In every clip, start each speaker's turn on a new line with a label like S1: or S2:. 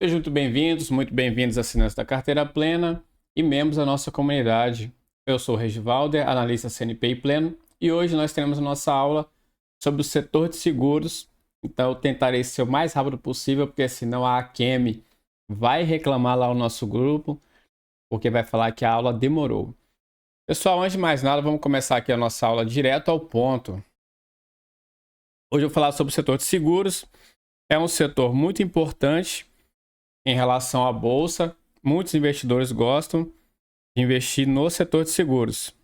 S1: Sejam muito bem-vindos assinantes da Carteira Plena e membros da nossa comunidade. Eu sou o Regivalder, analista CNPI Pleno, e hoje nós teremos a nossa aula sobre o setor de seguros. Então eu tentarei ser o mais rápido possível, porque senão a Akemi vai reclamar lá no nosso grupo, porque vai falar que a aula demorou. Pessoal, antes de mais nada, vamos começar aqui a nossa aula direto ao ponto. Hoje eu vou falar sobre o setor de seguros. É um setor muito importante em relação à bolsa. Muitos investidores gostam de investir no setor de seguros.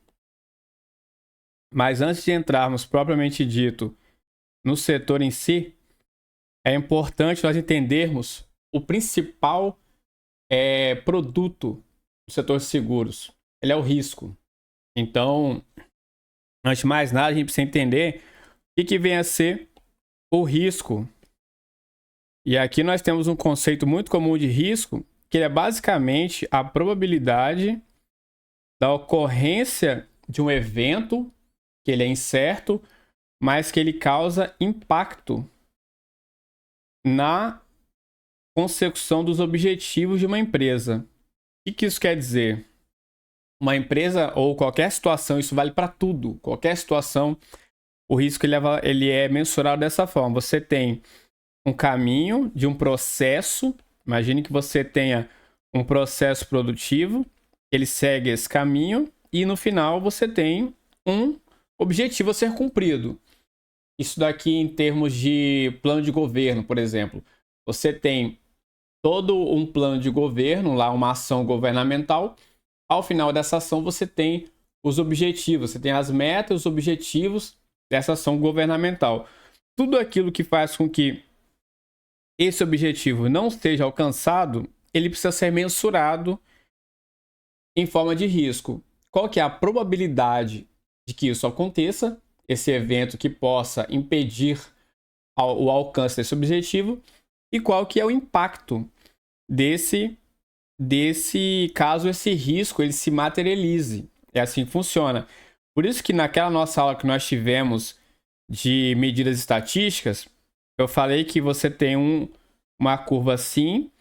S1: Mas antes de entrarmos propriamente dito no setor em si, é importante nós entendermos o principal produto do setor de seguros. Ele é o risco. Então, antes de mais nada, a gente precisa entender o que vem a ser o risco. E aqui nós temos um conceito muito comum de risco, que é basicamente a probabilidade da ocorrência de um evento que ele é incerto, mas que ele causa impacto na consecução dos objetivos de uma empresa. O que isso quer dizer? Uma empresa ou qualquer situação, isso vale para tudo. Qualquer situação, o risco ele é mensurado dessa forma. Você tem um caminho de um processo. Imagine que você tenha um processo produtivo, ele segue esse caminho e no final você tem um objetivo a ser cumprido. Isso daqui em termos de plano de governo, por exemplo. Você tem todo um plano de governo, lá uma ação governamental. Ao final dessa ação você tem os objetivos, você tem as metas, os objetivos dessa ação governamental. Tudo aquilo que faz com que esse objetivo não seja alcançado, ele precisa ser mensurado em forma de risco. Qual que é a probabilidade de que isso aconteça, esse evento que possa impedir o alcance desse objetivo, e qual que é o impacto desse caso esse risco ele se materialize. É assim que funciona. Por isso que naquela nossa aula que nós tivemos de medidas estatísticas, eu falei que você tem uma curva assim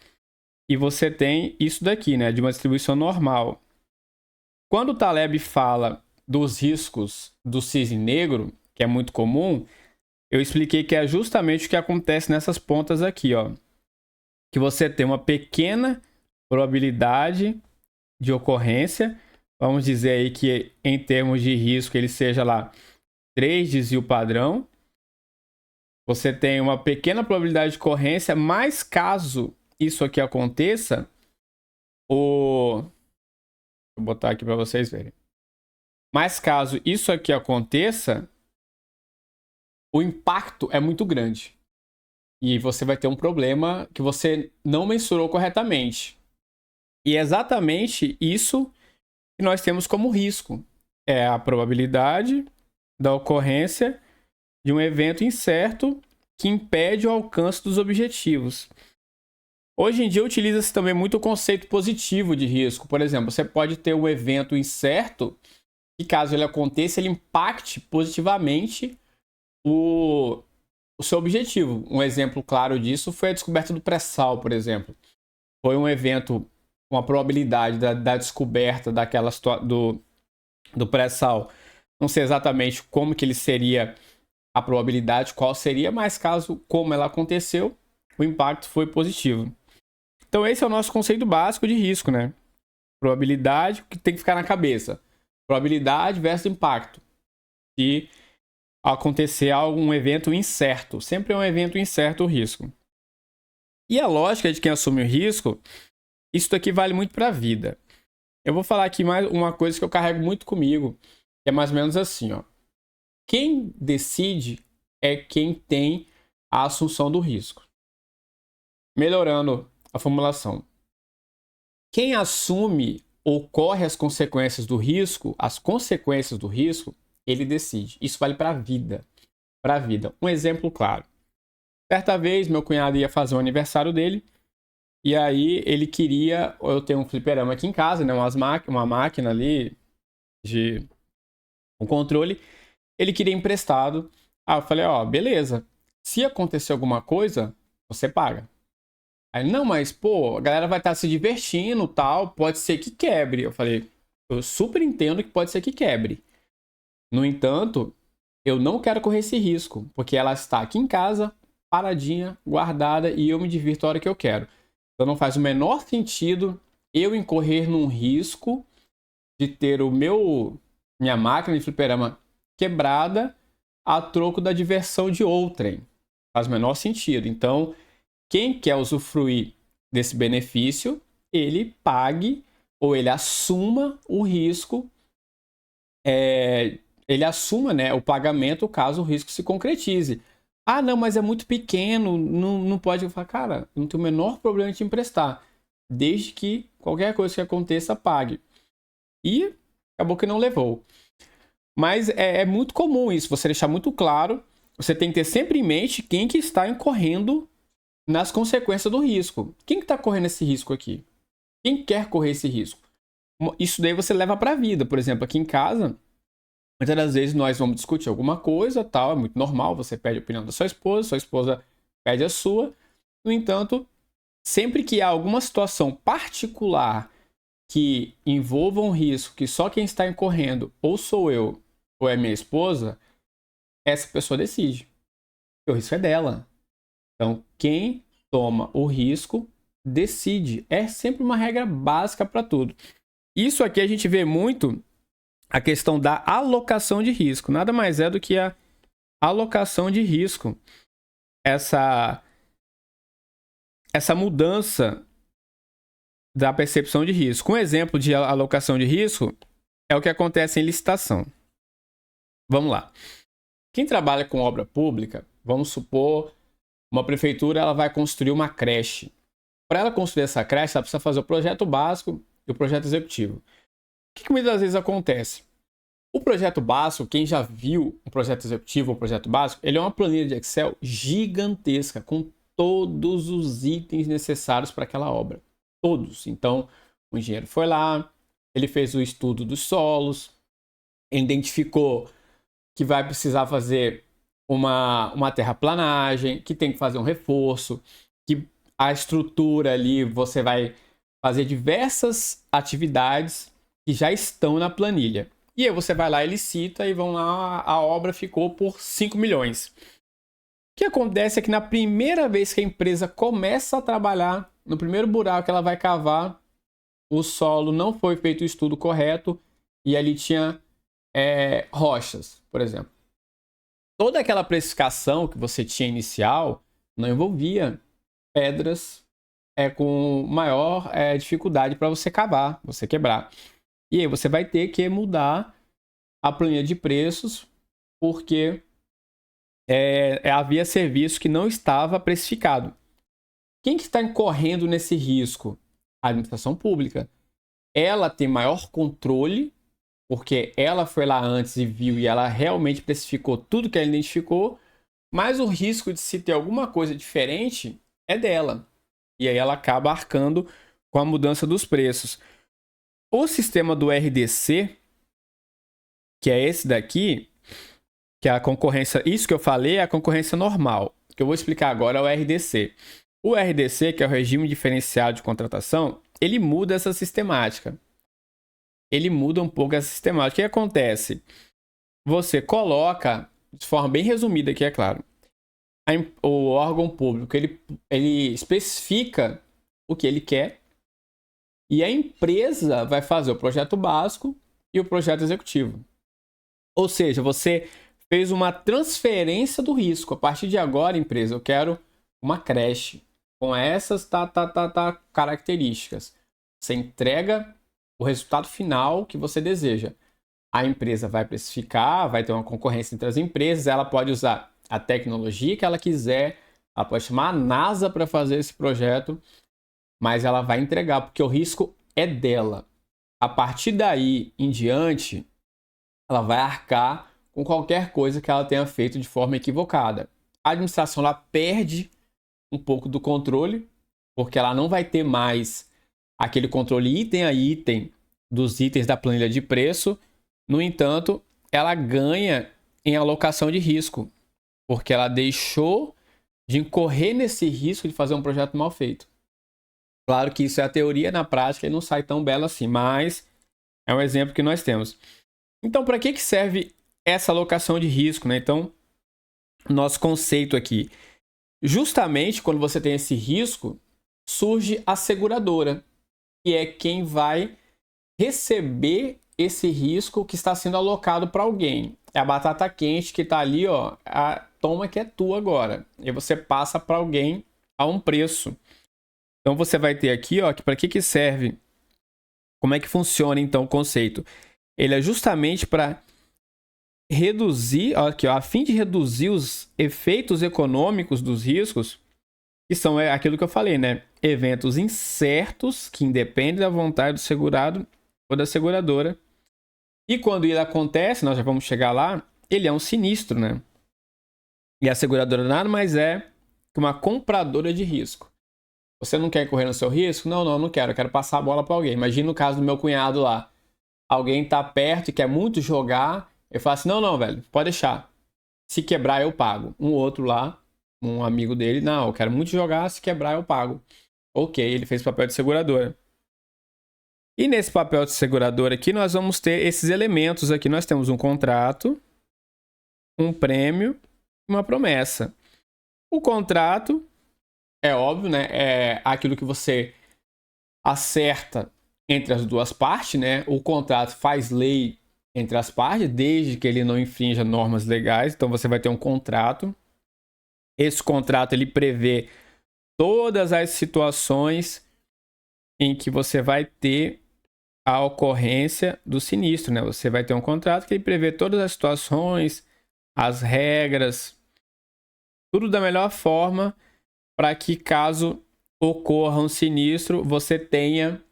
S1: e você tem isso daqui, né, de uma distribuição normal. Quando o Taleb fala dos riscos do cisne negro, que é muito comum, eu expliquei que é justamente o que acontece nessas pontas aqui, ó. Que você tem uma pequena probabilidade de ocorrência, vamos dizer aí que em termos de risco ele seja lá 3 desvio padrão. Você tem uma pequena probabilidade de ocorrência, mas caso isso aqui aconteça, vou botar aqui para vocês verem. Mas caso isso aqui aconteça, o impacto é muito grande. E você vai ter um problema que você não mensurou corretamente. E é exatamente isso que nós temos como risco. É a probabilidade da ocorrência de um evento incerto que impede o alcance dos objetivos. Hoje em dia utiliza-se também muito o conceito positivo de risco. Por exemplo, você pode ter um evento incerto e caso ele aconteça, ele impacte positivamente o seu objetivo. Um exemplo claro disso foi a descoberta do pré-sal, por exemplo. Foi um evento, uma probabilidade da descoberta do pré-sal. Não sei exatamente como que ele seria a probabilidade, qual seria, mas caso como ela aconteceu, o impacto foi positivo. Então esse é o nosso conceito básico de risco, né? Probabilidade, que tem que ficar na cabeça. Probabilidade versus impacto. Se acontecer algum evento incerto. Sempre é um evento incerto o risco. E a lógica de quem assume o risco, isso daqui vale muito para a vida. Eu vou falar aqui mais uma coisa que eu carrego muito comigo, que é mais ou menos assim, ó. Quem decide é quem tem a assunção do risco. Melhorando a formulação. Quem assume ou corre as consequências do risco, ele decide. Isso vale para a vida. Para a vida. Um exemplo claro. Certa vez, meu cunhado ia fazer o aniversário dele. E aí, ele queria... Eu tenho um fliperama aqui em casa, né? Uma máquina ali de um controle. Ele queria emprestado. Ah, eu falei, ó, beleza. Se acontecer alguma coisa, você paga. Aí, não, mas, pô, a galera vai estar se divertindo, tal, pode ser que quebre. Eu falei, eu super entendo que pode ser que quebre. No entanto, eu não quero correr esse risco, porque ela está aqui em casa, paradinha, guardada, e eu me divirto a hora que eu quero. Então não faz o menor sentido eu incorrer num risco de ter minha máquina de fliperama quebrada a troco da diversão de outrem. Faz o menor sentido. Então, quem quer usufruir desse benefício, ele pague ou ele assuma o risco, ele assuma, né, o pagamento caso o risco se concretize. Ah, não, mas é muito pequeno, não pode. Eu falo, cara, não tem o menor problema de te emprestar, desde que qualquer coisa que aconteça, pague. E acabou que não levou. Mas é muito comum isso, você deixar muito claro. Você tem que ter sempre em mente quem que está incorrendo nas consequências do risco. Quem que está correndo esse risco aqui? Quem quer correr esse risco? Isso daí você leva para a vida. Por exemplo, aqui em casa, muitas das vezes nós vamos discutir alguma coisa, tal, é muito normal, você pede a opinião da sua esposa pede a sua. No entanto, sempre que há alguma situação particular que envolva um risco que só quem está incorrendo ou sou eu ou é minha esposa, essa pessoa decide. O risco é dela. Então, quem toma o risco decide. É sempre uma regra básica para tudo. Isso aqui a gente vê muito a questão da alocação de risco. Nada mais é do que a alocação de risco. Essa mudança da percepção de risco. Um exemplo de alocação de risco é o que acontece em licitação. Vamos lá. Quem trabalha com obra pública, vamos supor, uma prefeitura ela vai construir uma creche. Para ela construir essa creche, ela precisa fazer o projeto básico e o projeto executivo. O que muitas vezes acontece? O projeto básico, quem já viu o projeto executivo ou o projeto básico, ele é uma planilha de Excel gigantesca, com todos os itens necessários para aquela obra. Todos. Então, o engenheiro foi lá, ele fez o estudo dos solos, identificou que vai precisar fazer uma terraplanagem, que tem que fazer um reforço, que a estrutura ali você vai fazer diversas atividades que já estão na planilha. E aí você vai lá e licita e vão lá, a obra ficou por 5 milhões. O que acontece é que na primeira vez que a empresa começa a trabalhar, no primeiro buraco que ela vai cavar, o solo não foi feito o estudo correto e ali tinha rochas, por exemplo. Toda aquela precificação que você tinha inicial não envolvia pedras com maior dificuldade para você cavar, você quebrar. E aí você vai ter que mudar a planilha de preços porque havia serviço que não estava precificado. Quem que está incorrendo nesse risco? A administração pública. Ela tem maior controle porque ela foi lá antes e viu e ela realmente precificou tudo que ela identificou, mas o risco de se ter alguma coisa diferente é dela. E aí ela acaba arcando com a mudança dos preços. O sistema do RDC, que é esse daqui, que é a concorrência, isso que eu falei é a concorrência normal. O que eu vou explicar agora é o RDC. O RDC, que é o regime diferenciado de contratação, ele muda essa sistemática. Ele muda um pouco essa sistemática. O que acontece? Você coloca, de forma bem resumida aqui, é claro, o órgão público, ele especifica o que ele quer e a empresa vai fazer o projeto básico e o projeto executivo. Ou seja, você fez uma transferência do risco. A partir de agora, empresa, eu quero uma creche com essas características. Você entrega o resultado final que você deseja. A empresa vai precificar, vai ter uma concorrência entre as empresas, ela pode usar a tecnologia que ela quiser, ela pode chamar a NASA para fazer esse projeto, mas ela vai entregar, porque o risco é dela. A partir daí em diante, ela vai arcar com qualquer coisa que ela tenha feito de forma equivocada. A administração ela perde um pouco do controle, porque ela não vai ter mais aquele controle item a item dos itens da planilha de preço. No entanto, ela ganha em alocação de risco, porque ela deixou de incorrer nesse risco de fazer um projeto mal feito. Claro que isso é a teoria, na prática ele não sai tão belo assim, mas é um exemplo que nós temos. Então, para que serve essa alocação de risco, né? Então, nosso conceito aqui, justamente quando você tem esse risco, surge a seguradora, que é quem vai receber esse risco que está sendo alocado para alguém. É a batata quente que está ali, ó, toma que é tua agora. E você passa para alguém a um preço. Então você vai ter aqui, ó, que para que serve? Como é que funciona então o conceito? Ele é justamente para reduzir, ó, aqui, ó, a fim de reduzir os efeitos econômicos dos riscos, que são aquilo que eu falei, né? Eventos incertos que independem da vontade do segurado ou da seguradora. E quando ele acontece, nós já vamos chegar lá, ele é um sinistro, né? E a seguradora nada mais é que uma compradora de risco. Você não quer correr no seu risco? Não quero. Eu quero passar a bola para alguém. Imagina o caso do meu cunhado lá. Alguém tá perto e quer muito jogar. Eu falo assim, não, velho, pode deixar. Se quebrar, eu pago. Um outro lá, um amigo dele, não, eu quero muito jogar, se quebrar, eu pago. Ok, ele fez papel de seguradora. E nesse papel de seguradora aqui, nós vamos ter esses elementos aqui. Nós temos um contrato, um prêmio e uma promessa. O contrato, é óbvio, né? É aquilo que você acerta entre as duas partes, né? O contrato faz lei entre as partes, desde que ele não infrinja normas legais. Então você vai ter um contrato. Esse contrato ele prevê todas as situações em que você vai ter a ocorrência do sinistro, né? Você vai ter um contrato que ele prevê todas as situações, as regras, tudo da melhor forma para que caso ocorra um sinistro, você tenha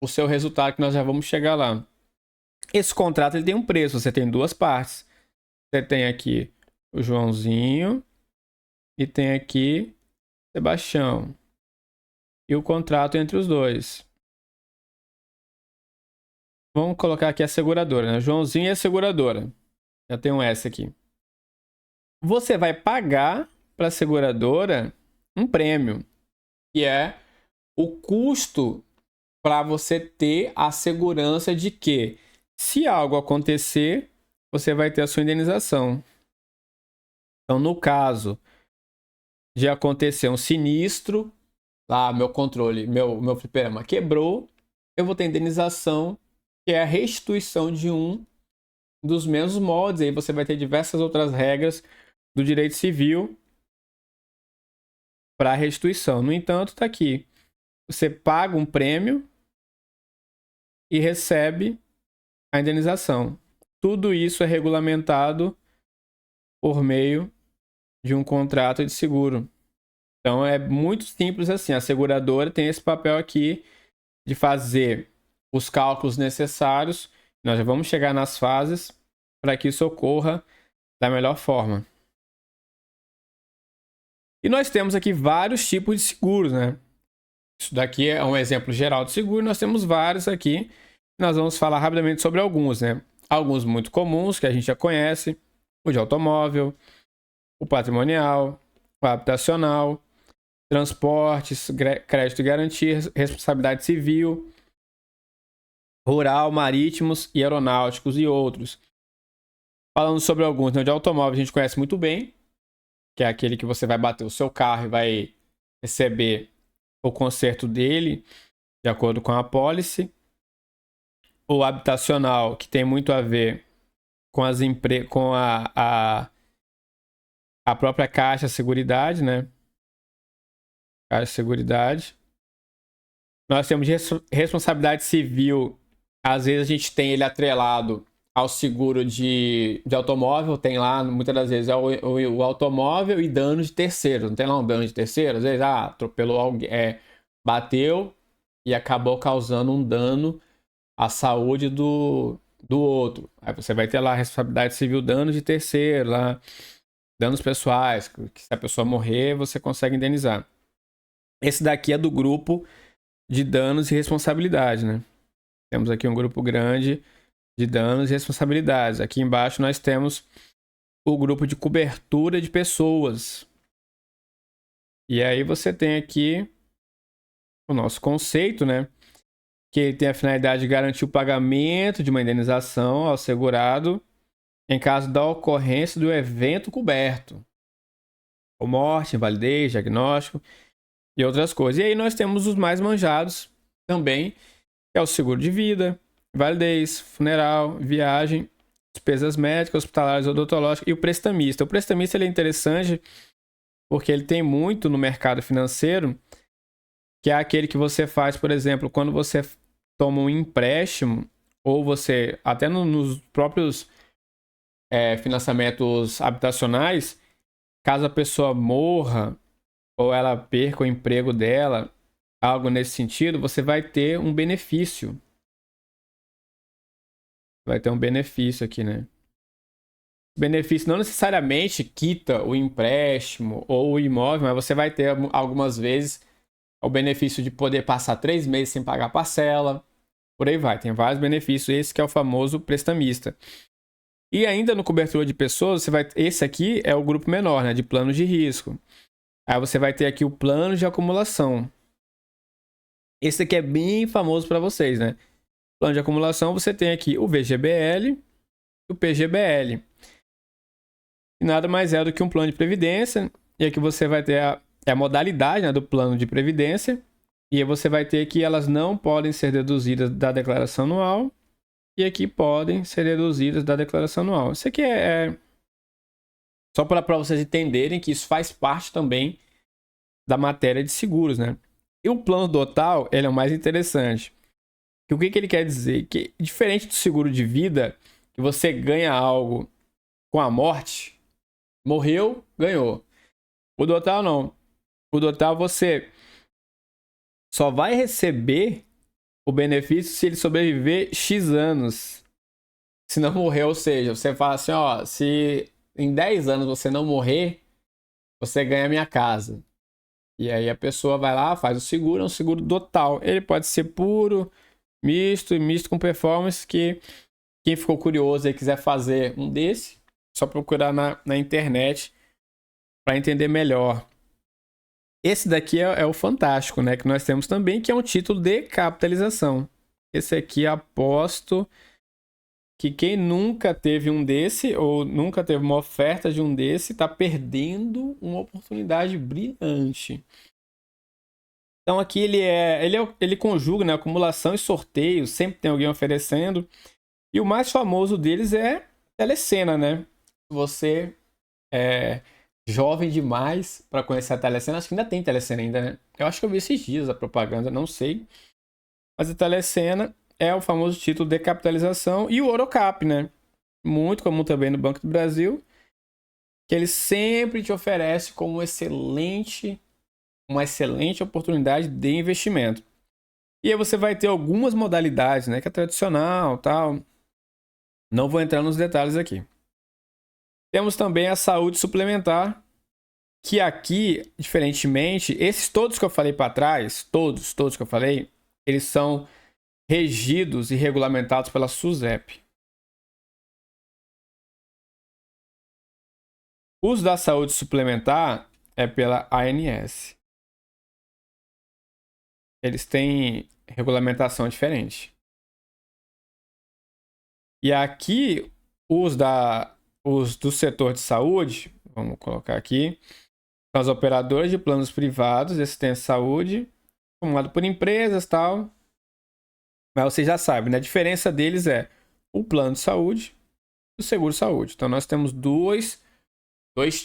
S1: o seu resultado, que nós já vamos chegar lá. Esse contrato ele tem um preço, você tem duas partes. Você tem aqui o Joãozinho e tem aqui Sebastião. E o contrato entre os dois. Vamos colocar aqui a seguradora, né? Joãozinho e a seguradora. Já tem um S aqui. Você vai pagar para a seguradora um prêmio, que é o custo para você ter a segurança de que, se algo acontecer, você vai ter a sua indenização. Então, no caso de acontecer um sinistro, lá meu controle, meu fliperama quebrou, eu vou ter indenização, que é a restituição de um dos mesmos moldes. Aí você vai ter diversas outras regras do direito civil para restituição. No entanto, está aqui. Você paga um prêmio e recebe a indenização. Tudo isso é regulamentado por meio de um contrato de seguro. Então é muito simples assim. A seguradora tem esse papel aqui de fazer os cálculos necessários. Nós já vamos chegar nas fases para que isso ocorra da melhor forma. E nós temos aqui vários tipos de seguros, né? Isso daqui é um exemplo geral de seguro. Nós temos vários aqui. Nós vamos falar rapidamente sobre alguns, né? Alguns muito comuns que a gente já conhece: o de automóvel, o patrimonial, o habitacional, transportes, crédito e garantia, responsabilidade civil, rural, marítimos e aeronáuticos e outros. Falando sobre alguns, né? De automóvel a gente conhece muito bem, que é aquele que você vai bater o seu carro e vai receber o conserto dele de acordo com a apólice. O habitacional, que tem muito a ver com com a própria Caixa Seguridade, né? Caixa Seguridade. Nós temos responsabilidade civil. Às vezes a gente tem ele atrelado ao seguro de automóvel. Tem lá, muitas das vezes, é o automóvel e danos de terceiros. Não tem lá um dano de terceiros? Às vezes, atropelou alguém, bateu e acabou causando um dano à saúde do outro. Aí você vai ter lá a responsabilidade civil, danos de terceiro, lá, danos pessoais, que se a pessoa morrer, você consegue indenizar. Esse daqui é do grupo de danos e responsabilidade, né? Temos aqui um grupo grande de danos e responsabilidades. Aqui embaixo nós temos o grupo de cobertura de pessoas. E aí você tem aqui o nosso conceito, né? Que ele tem a finalidade de garantir o pagamento de uma indenização ao segurado em caso da ocorrência do evento coberto, ou morte, invalidez, diagnóstico e outras coisas. E aí nós temos os mais manjados também, que é o seguro de vida, invalidez, funeral, viagem, despesas médicas, hospitalares, odontológicas e o prestamista. O prestamista ele é interessante porque ele tem muito no mercado financeiro, que é aquele que você faz, por exemplo, quando você toma um empréstimo, ou você, até nos próprios financiamentos habitacionais, caso a pessoa morra ou ela perca o emprego dela, algo nesse sentido, você vai ter um benefício. Vai ter um benefício aqui, né? O benefício não necessariamente quita o empréstimo ou o imóvel, mas você vai ter algumas vezes o benefício de poder passar 3 meses sem pagar parcela. Por aí vai, tem vários benefícios. Esse que é o famoso prestamista. E ainda no cobertura de pessoas, esse aqui é o grupo menor, né, de plano de risco. Aí você vai ter aqui o plano de acumulação. Esse aqui é bem famoso para vocês, né? Plano de acumulação, você tem aqui o VGBL e o PGBL. E nada mais é do que um plano de previdência. E aqui você vai ter a modalidade, né, do plano de previdência. E aí você vai ter que elas não podem ser deduzidas da declaração anual. E aqui podem ser deduzidas da declaração anual. Isso aqui é só para vocês entenderem que isso faz parte também da matéria de seguros, né? E o plano total, ele é o mais interessante. O que ele quer dizer? Que diferente do seguro de vida, que você ganha algo com a morte, morreu, ganhou. O total não. O total você só vai receber o benefício se ele sobreviver X anos. Se não morrer, ou seja, você fala assim, ó, se em 10 anos você não morrer, você ganha minha casa. E aí a pessoa vai lá, faz o seguro, é um seguro total. Ele pode ser puro, misto e misto com performance, que quem ficou curioso e quiser fazer um desse, só procurar na internet para entender melhor. Esse daqui é o fantástico, né? Que nós temos também, que é um título de capitalização. Esse aqui aposto que quem nunca teve um desse ou nunca teve uma oferta de um desse está perdendo uma oportunidade brilhante. Então aqui ele conjuga, né, acumulação e sorteio, sempre tem alguém oferecendo. E o mais famoso deles é Telecena, né? Você é jovem demais para conhecer a Telecena, acho que ainda tem Telecena ainda, né? Eu acho que eu vi esses dias a propaganda, não sei. Mas a Telecena é o famoso título de capitalização e o Orocap, né? Muito comum também no Banco do Brasil, que ele sempre te oferece como uma excelente oportunidade de investimento. E aí você vai ter algumas modalidades, né? Que é tradicional, tal. Não vou entrar nos detalhes aqui. Temos também a saúde suplementar, que aqui, diferentemente, esses todos que eu falei para trás, todos que eu falei, eles são regidos e regulamentados pela SUSEP. O uso da saúde suplementar é pela ANS. Eles têm regulamentação diferente. E aqui, os do setor de saúde, vamos colocar aqui, são as operadoras de planos privados de assistência à saúde, formado por empresas e tal. Mas você já sabe, né? A diferença deles é o plano de saúde e o seguro saúde. Então nós temos dois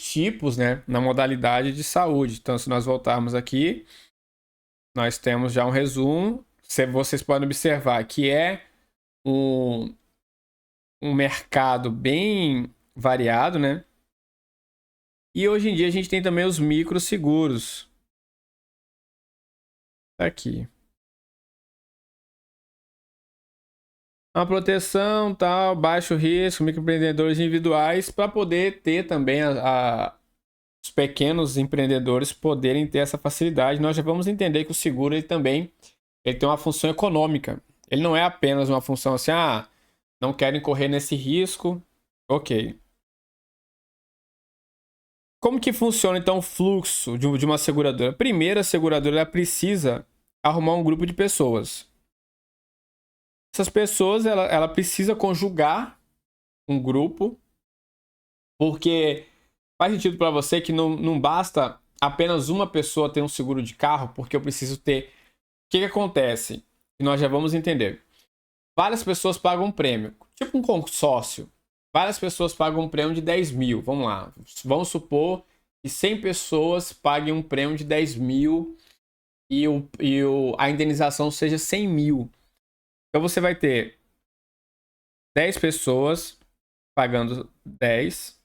S1: tipos, né, na modalidade de saúde. Então se nós voltarmos aqui, nós temos já um resumo. Vocês podem observar que é um mercado bem variado, né? E hoje em dia a gente tem também os microseguros. Aqui. Uma proteção, tal, baixo risco, microempreendedores individuais, para poder ter também os pequenos empreendedores poderem ter essa facilidade. Nós já vamos entender que o seguro ele também tem uma função econômica. Ele não é apenas uma função assim, não quero incorrer nesse risco, ok. Como que funciona então o fluxo de uma seguradora? Primeiro, a seguradora ela precisa arrumar um grupo de pessoas. Essas pessoas, ela precisa conjugar um grupo, porque faz sentido para você que não basta apenas uma pessoa ter um seguro de carro, porque eu preciso ter. O que acontece? E nós já vamos entender. Várias pessoas pagam um prêmio, tipo um consórcio. Várias pessoas pagam um prêmio de 10 mil. Vamos lá. Vamos supor que 100 pessoas paguem um prêmio de 10 mil a indenização seja 100 mil. Então você vai ter 10 pessoas pagando 10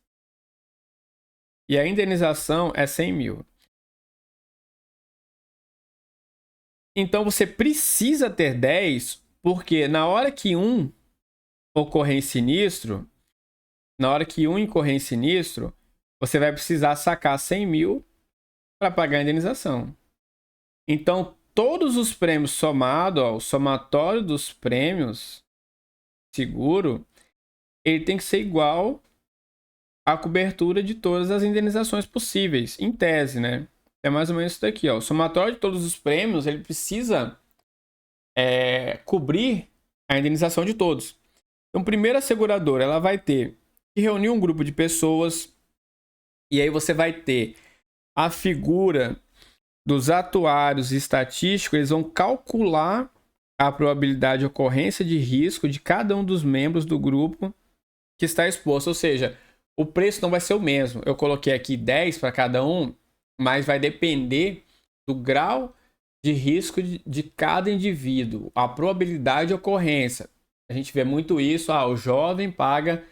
S1: e a indenização é 100 mil. Então você precisa ter 10 porque na hora que um ocorrer em sinistro, você vai precisar sacar 100 mil para pagar a indenização. Então, todos os prêmios somados, o somatório dos prêmios seguro, ele tem que ser igual à cobertura de todas as indenizações possíveis, em tese, né? É mais ou menos isso daqui, ó. O somatório de todos os prêmios, ele precisa cobrir a indenização de todos. Então, primeiro a seguradora, ela vai ter que reunir um grupo de pessoas e aí você vai ter a figura dos atuários estatísticos, eles vão calcular a probabilidade de ocorrência de risco de cada um dos membros do grupo que está exposto. Ou seja, o preço não vai ser o mesmo. Eu coloquei aqui 10 para cada um, mas vai depender do grau de risco de cada indivíduo, a probabilidade de ocorrência. A gente vê muito isso, o jovem paga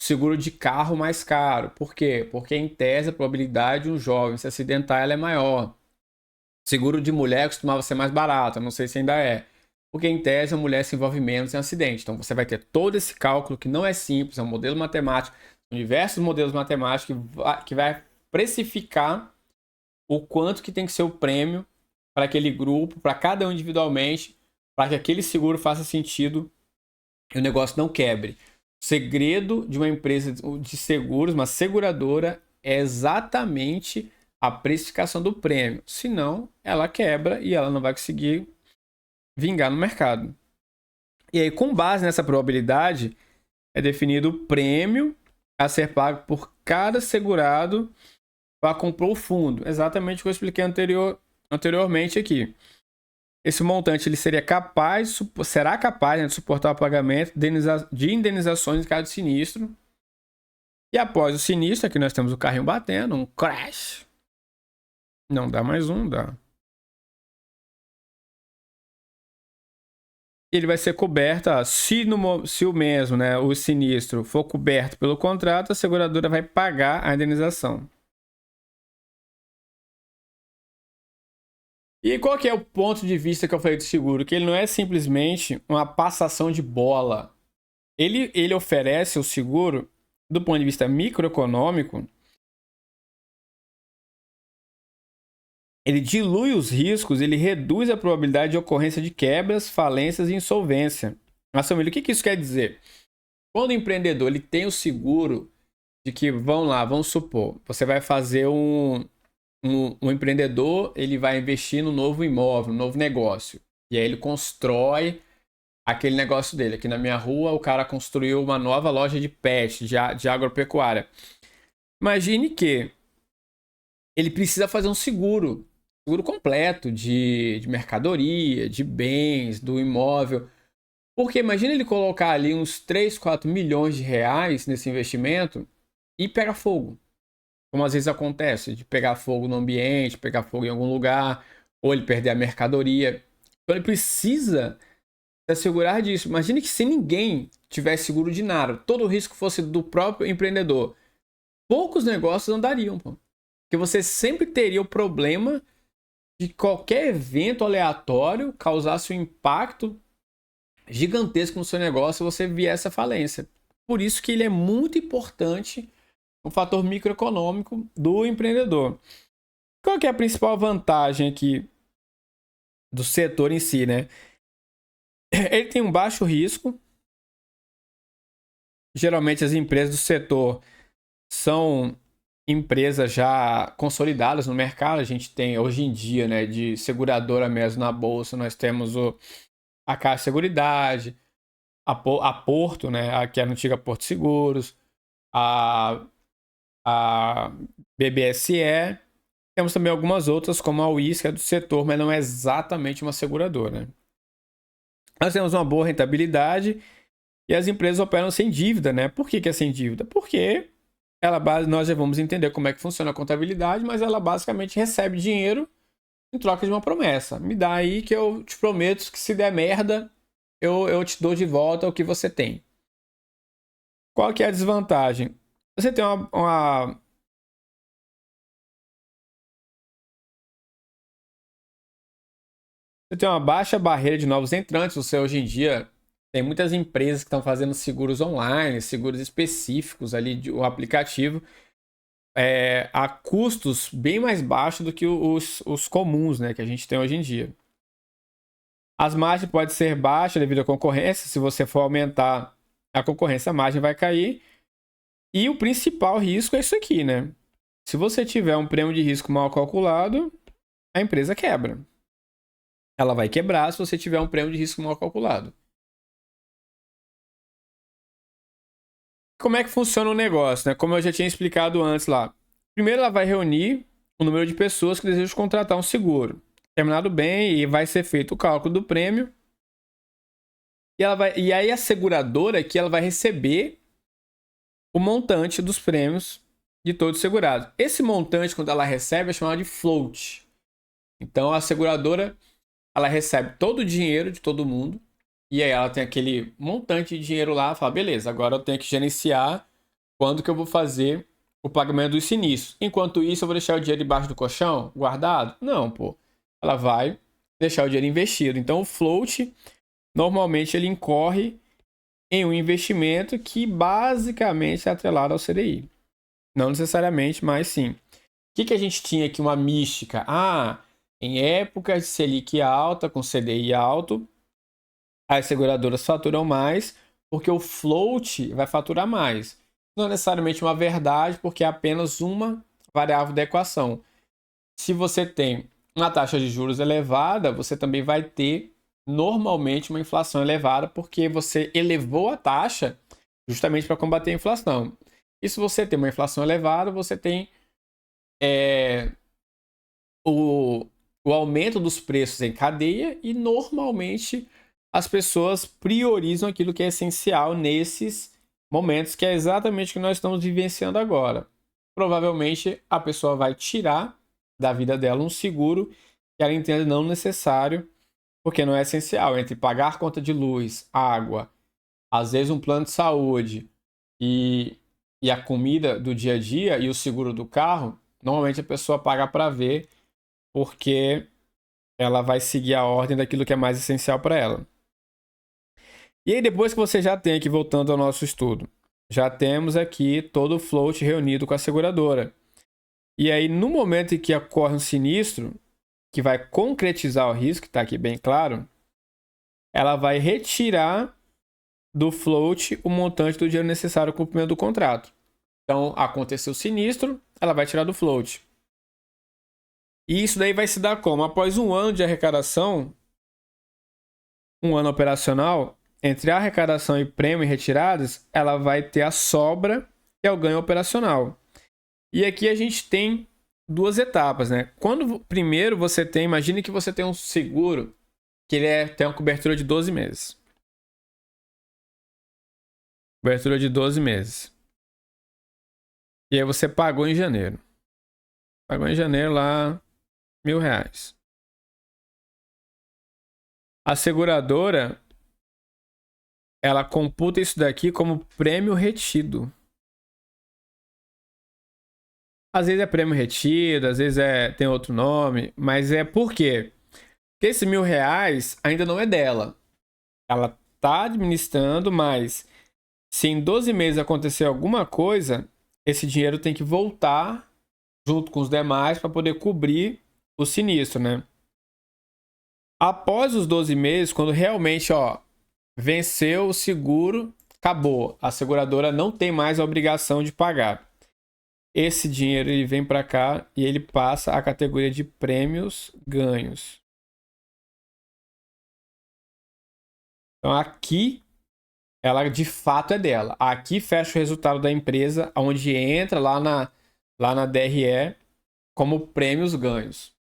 S1: seguro de carro mais caro. Por quê? Porque, em tese, a probabilidade de um jovem se acidentar ela é maior. Seguro de mulher costumava ser mais barato, não sei se ainda é. Porque, em tese, a mulher se envolve menos em acidente. Então, você vai ter todo esse cálculo que não é simples, é um modelo matemático, diversos modelos matemáticos que vai precificar o quanto que tem que ser o prêmio para aquele grupo, para cada um individualmente, para que aquele seguro faça sentido e o negócio não quebre. O segredo de uma empresa de seguros, uma seguradora, é exatamente a precificação do prêmio. Senão, ela quebra e ela não vai conseguir vingar no mercado. E aí, com base nessa probabilidade, é definido o prêmio a ser pago por cada segurado para comprar o fundo. Exatamente o que eu expliquei anteriormente aqui. Esse montante ele será capaz, né, de suportar o pagamento de indenizações em caso de sinistro. E após o sinistro, aqui nós temos o carrinho batendo, um crash. Não dá mais um, dá. Ele vai ser coberto, se o mesmo, né, o sinistro for coberto pelo contrato, a seguradora vai pagar a indenização. E qual que é o ponto de vista que eu falei do seguro? Que ele não é simplesmente uma passação de bola. Ele oferece o seguro, do ponto de vista microeconômico, ele dilui os riscos, ele reduz a probabilidade de ocorrência de quebras, falências e insolvência. Mas, família, o que isso quer dizer? Quando o empreendedor ele tem o seguro de que, vamos supor, você vai fazer um empreendedor, ele vai investir no novo imóvel, no novo negócio. E aí ele constrói aquele negócio dele. Aqui na minha rua, o cara construiu uma nova loja de pet, de agropecuária. Imagine que ele precisa fazer um seguro completo de mercadoria, de bens, do imóvel. Porque imagina ele colocar ali uns 3, 4 milhões de reais nesse investimento e pega fogo. Como às vezes acontece, de pegar fogo no ambiente, pegar fogo em algum lugar, ou ele perder a mercadoria. Então ele precisa se assegurar disso. Imagine que se ninguém tivesse seguro de nada, todo o risco fosse do próprio empreendedor, poucos negócios andariam, pô. Porque você sempre teria o problema de qualquer evento aleatório causasse um impacto gigantesco no seu negócio e você viesse à falência. Por isso que ele é muito importante, um fator microeconômico do empreendedor. Qual que é a principal vantagem aqui do setor em si, né? Ele tem um baixo risco. Geralmente as empresas do setor são empresas já consolidadas no mercado. A gente tem hoje em dia, né, de seguradora mesmo na bolsa, nós temos a Caixa Seguridade, a Porto, né, que é a antiga Porto Seguros, a, a BBSE. Temos também algumas outras, como a UIS, que é do setor, mas não é exatamente uma seguradora, né? Nós temos uma boa rentabilidade e as empresas operam sem dívida, né? Por que é sem dívida? Porque nós já vamos entender como é que funciona a contabilidade, mas ela basicamente recebe dinheiro em troca de uma promessa. Me dá aí que eu te prometo que se der merda, eu te dou de volta o que você tem. Qual que é a desvantagem? Você tem você tem uma baixa barreira de novos entrantes. Você hoje em dia tem muitas empresas que estão fazendo seguros online, seguros específicos ali do aplicativo, a custos bem mais baixos do que os comuns, né, que a gente tem hoje em dia. As margens podem ser baixas devido à concorrência. Se você for aumentar a concorrência, a margem vai cair. E o principal risco é isso aqui, né? Se você tiver um prêmio de risco mal calculado, a empresa quebra. Ela vai quebrar se você tiver um prêmio de risco mal calculado. Como é que funciona o negócio, né? Como eu já tinha explicado antes lá. Primeiro, ela vai reunir o número de pessoas que desejam contratar um seguro. Terminado bem, e vai ser feito o cálculo do prêmio. E aí a seguradora aqui ela vai receber o montante dos prêmios de todos os segurados. Esse montante, quando ela recebe, é chamado de float. Então a seguradora ela recebe todo o dinheiro de todo mundo. E aí ela tem aquele montante de dinheiro lá, fala, beleza, agora eu tenho que gerenciar quando que eu vou fazer o pagamento dos sinistros. Enquanto isso, eu vou deixar o dinheiro debaixo do colchão, guardado? Não, pô. Ela vai deixar o dinheiro investido. Então o float, normalmente ele incorre em um investimento que basicamente é atrelado ao CDI. Não necessariamente, mas sim. O que a gente tinha aqui? Uma mística. Em épocas de Selic alta, com CDI alto, as seguradoras faturam mais porque o float vai faturar mais. Não é necessariamente uma verdade, porque é apenas uma variável da equação. Se você tem uma taxa de juros elevada, você também vai ter normalmente uma inflação elevada, porque você elevou a taxa justamente para combater a inflação. E se você tem uma inflação elevada, você tem o aumento dos preços em cadeia e normalmente as pessoas priorizam aquilo que é essencial nesses momentos, que é exatamente o que nós estamos vivenciando agora. Provavelmente a pessoa vai tirar da vida dela um seguro que ela entende não necessário, porque não é essencial. Entre pagar conta de luz, água, às vezes um plano de saúde e a comida do dia a dia e o seguro do carro, normalmente a pessoa paga para ver, porque ela vai seguir a ordem daquilo que é mais essencial para ela. E aí, depois que você já tem aqui, voltando ao nosso estudo, já temos aqui todo o float reunido com a seguradora. E aí, no momento em que ocorre um sinistro, que vai concretizar o risco, que está aqui bem claro, ela vai retirar do float o montante do dinheiro necessário ao cumprimento do contrato. Então, aconteceu o sinistro, ela vai tirar do float. E isso daí vai se dar como? Após um ano de arrecadação, um ano operacional, entre a arrecadação e prêmio e retiradas, ela vai ter a sobra, que é o ganho operacional. E aqui a gente tem duas etapas, né? Quando primeiro você tem, imagine que você tem um seguro que ele tem uma cobertura de 12 meses. Cobertura de 12 meses. E aí você pagou em janeiro. Pagou em janeiro lá R$1.000. A seguradora, ela computa isso daqui como prêmio retido. Às vezes é prêmio retido, às vezes tem outro nome, mas é por quê? Porque esse R$1.000 ainda não é dela. Ela tá administrando, mas se em 12 meses acontecer alguma coisa, esse dinheiro tem que voltar junto com os demais para poder cobrir o sinistro, né? Após os 12 meses, quando realmente, venceu o seguro, acabou. A seguradora não tem mais a obrigação de pagar. esse dinheiro ele vem para cá e ele passa à categoria de prêmios ganhos. Então aqui ela de fato é dela. Aqui fecha o resultado da empresa, onde entra lá na DRE como prêmios ganhos.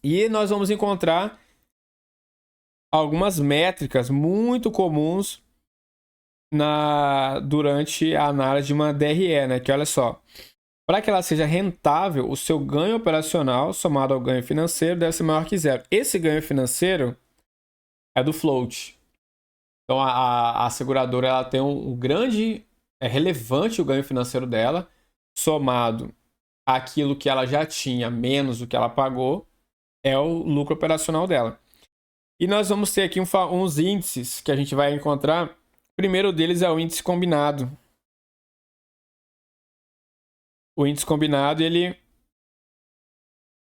S1: E nós vamos encontrar algumas métricas muito comuns durante a análise de uma DRE, né? Que olha só, para que ela seja rentável, o seu ganho operacional somado ao ganho financeiro deve ser maior que zero. Esse ganho financeiro é do float. Então a seguradora ela tem um grande, é relevante o ganho financeiro dela, somado àquilo que ela já tinha menos o que ela pagou, é o lucro operacional dela. E nós vamos ter aqui uns índices que a gente vai encontrar. O primeiro deles é o índice combinado. O índice combinado, ele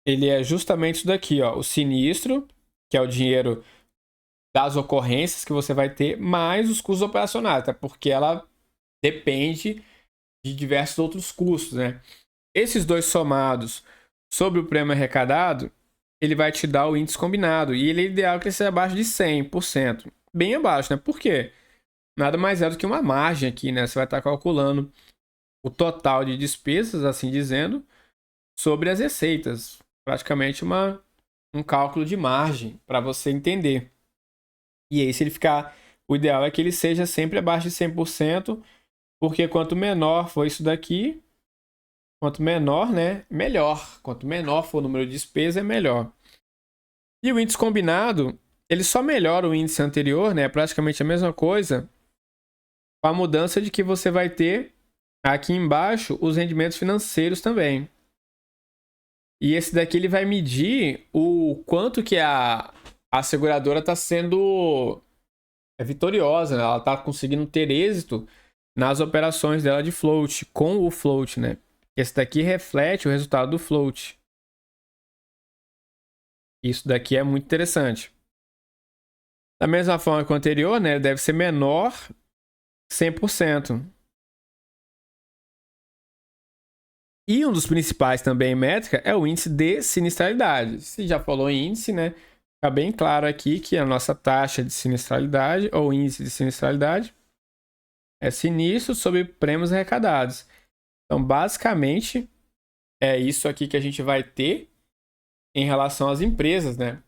S1: é justamente isso daqui, ó, o sinistro, que é o dinheiro das ocorrências que você vai ter, mais os custos operacionais, tá? Porque ela depende de diversos outros custos, né? Esses dois somados sobre o prêmio arrecadado, ele vai te dar o índice combinado. E ele é ideal que ele seja abaixo de 100%. Bem abaixo, né? Por quê? Nada mais é do que uma margem aqui, né? Você vai estar calculando o total de despesas, assim dizendo, sobre as receitas. Praticamente um cálculo de margem para você entender. E aí, se ele ficar. O ideal é que ele seja sempre abaixo de 100%, porque quanto menor for isso daqui, quanto menor, né, melhor. Quanto menor for o número de despesa, é melhor. E o índice combinado, ele só melhora o índice anterior, né, é praticamente a mesma coisa, com a mudança de que você vai ter aqui embaixo os rendimentos financeiros também. E esse daqui ele vai medir o quanto que a seguradora está sendo vitoriosa, né? Ela está conseguindo ter êxito nas operações dela de float, com o float, né? Esse daqui reflete o resultado do float. Isso daqui é muito interessante. Da mesma forma que o anterior, né? Ele deve ser menor 100%. E um dos principais também em métrica é o índice de sinistralidade. Se já falou em índice, né? Fica bem claro aqui que a nossa taxa de sinistralidade, ou índice de sinistralidade, é sinistro sobre prêmios arrecadados. Então, basicamente, é isso aqui que a gente vai ter em relação às empresas, né?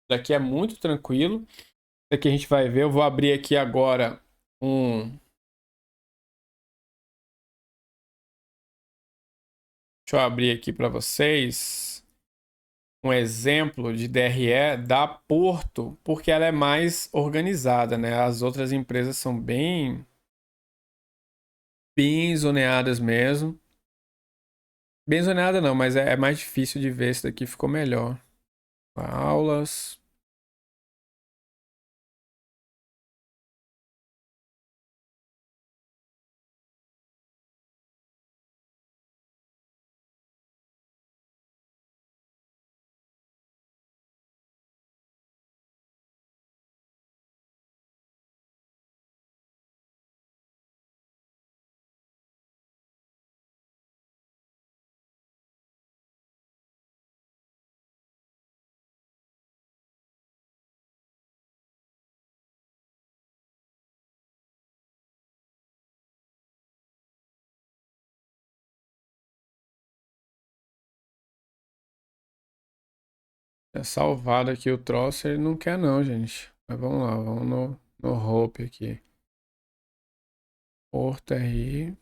S1: Isso aqui é muito tranquilo. Isso aqui a gente vai ver. Eu vou abrir aqui agora um. Deixa eu abrir aqui para vocês um exemplo de DRE da Porto, porque ela é mais organizada, né? As outras empresas são bem zoneadas mesmo. Bem zoneada não, mas é mais difícil de ver. Esse daqui ficou melhor. Aulas. É salvado aqui o troço, ele não quer não, gente. Mas vamos lá, vamos no Hope aqui. Porto RI.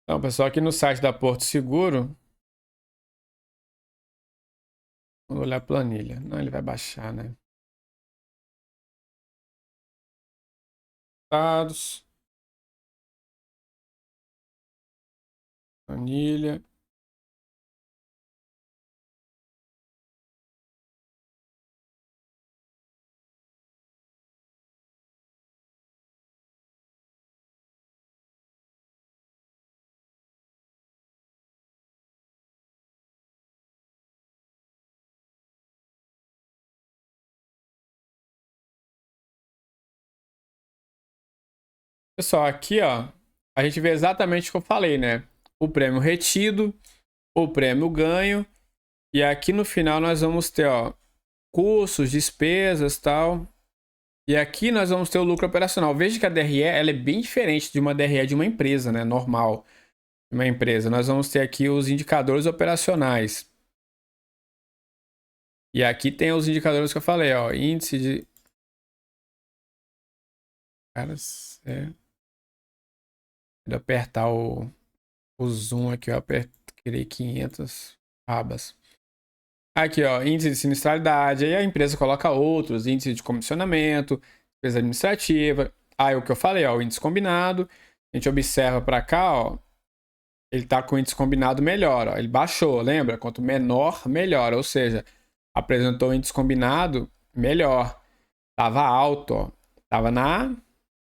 S1: Então, pessoal, aqui no site da Porto Seguro, vamos olhar a planilha. Não, ele vai baixar, né? Dados, planilha. Pessoal, aqui, ó, a gente vê exatamente o que eu falei, né? O prêmio retido, o prêmio ganho, e aqui no final nós vamos ter, ó, custos, despesas, tal. E aqui nós vamos ter o lucro operacional. Veja que a DRE, ela é bem diferente de uma DRE de uma empresa, né? Normal. De uma empresa. Nós vamos ter aqui os indicadores operacionais. E aqui tem os indicadores que eu falei, ó. Índice de... Cara, de apertar o zoom aqui, eu criei 500 abas. Aqui, ó, índice de sinistralidade. Aí a empresa coloca outros, índice de comissionamento, despesa administrativa. Aí o que eu falei, ó, o índice combinado. A gente observa para cá, ó, ele tá com o índice combinado melhor, ó. Ele baixou, lembra? Quanto menor, melhor. Ou seja, apresentou o índice combinado melhor. Tava alto, ó. Tava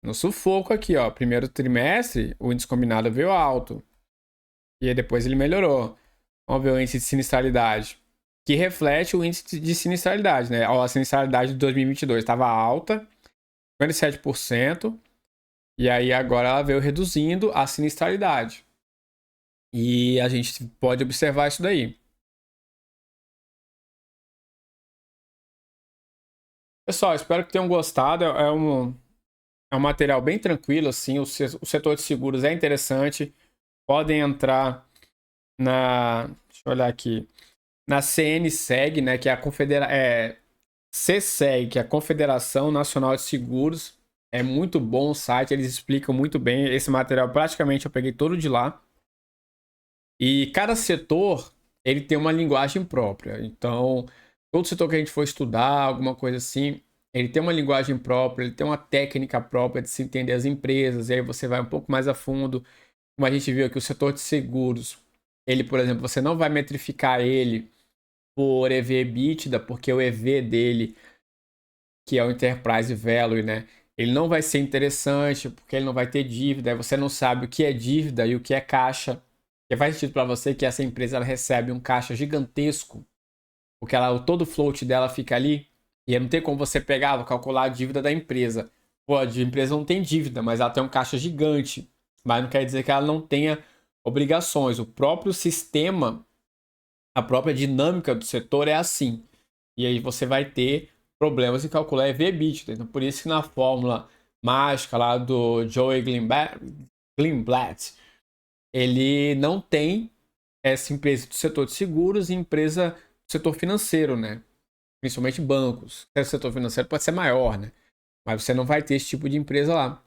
S1: no sufoco aqui, ó. Primeiro trimestre, o índice combinado veio alto. E aí depois ele melhorou. Vamos ver o índice de sinistralidade, que reflete o índice de sinistralidade, né? A sinistralidade de 2022 estava alta, 57%, e aí agora ela veio reduzindo a sinistralidade. E a gente pode observar isso daí. Pessoal, espero que tenham gostado. É um material bem tranquilo, assim. O setor de seguros é interessante. Podem entrar deixa eu olhar aqui. Na CNSEG, né, que é a CSEG, que é a Confederação Nacional de Seguros. É muito bom o site, eles explicam muito bem. Esse material praticamente eu peguei todo de lá. E cada setor, ele tem uma linguagem própria. Então, todo setor que a gente for estudar, alguma coisa assim, ele tem uma linguagem própria, ele tem uma técnica própria de se entender as empresas, e aí você vai um pouco mais a fundo. Como a gente viu aqui, o setor de seguros, ele, por exemplo, você não vai metrificar ele por EV/EBITDA, porque o EV dele, que é o Enterprise Value, né? Ele não vai ser interessante, porque ele não vai ter dívida, aí você não sabe o que é dívida e o que é caixa. E faz sentido para você que essa empresa ela recebe um caixa gigantesco, porque todo o float dela fica ali, e não tem como você pegar, vou calcular a dívida da empresa. Pô, a empresa não tem dívida, mas ela tem um caixa gigante. Mas não quer dizer que ela não tenha obrigações. O próprio sistema, a própria dinâmica do setor é assim. E aí você vai ter problemas em calcular EV/EBITDA. Então, por isso que na fórmula mágica lá do Joey Greenblatt, ele não tem essa empresa do setor de seguros e empresa do setor financeiro, né? Principalmente bancos. O setor financeiro pode ser maior, né? Mas você não vai ter esse tipo de empresa lá.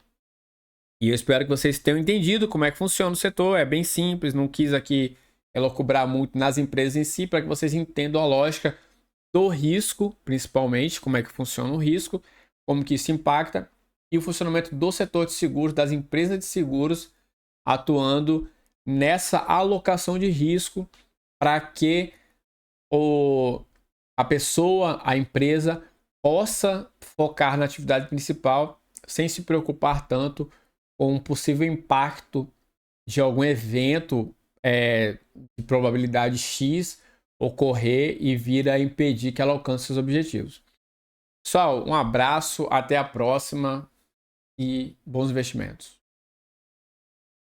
S1: E eu espero que vocês tenham entendido como é que funciona o setor. É bem simples, não quis aqui elocubrar muito nas empresas em si, para que vocês entendam a lógica do risco, principalmente, como é que funciona o risco, como que isso impacta, e o funcionamento do setor de seguros, das empresas de seguros, atuando nessa alocação de risco para que a pessoa, a empresa, possa focar na atividade principal sem se preocupar tanto com um possível impacto de algum evento de probabilidade X ocorrer e vir a impedir que ela alcance seus objetivos. Pessoal, um abraço, até a próxima e bons investimentos.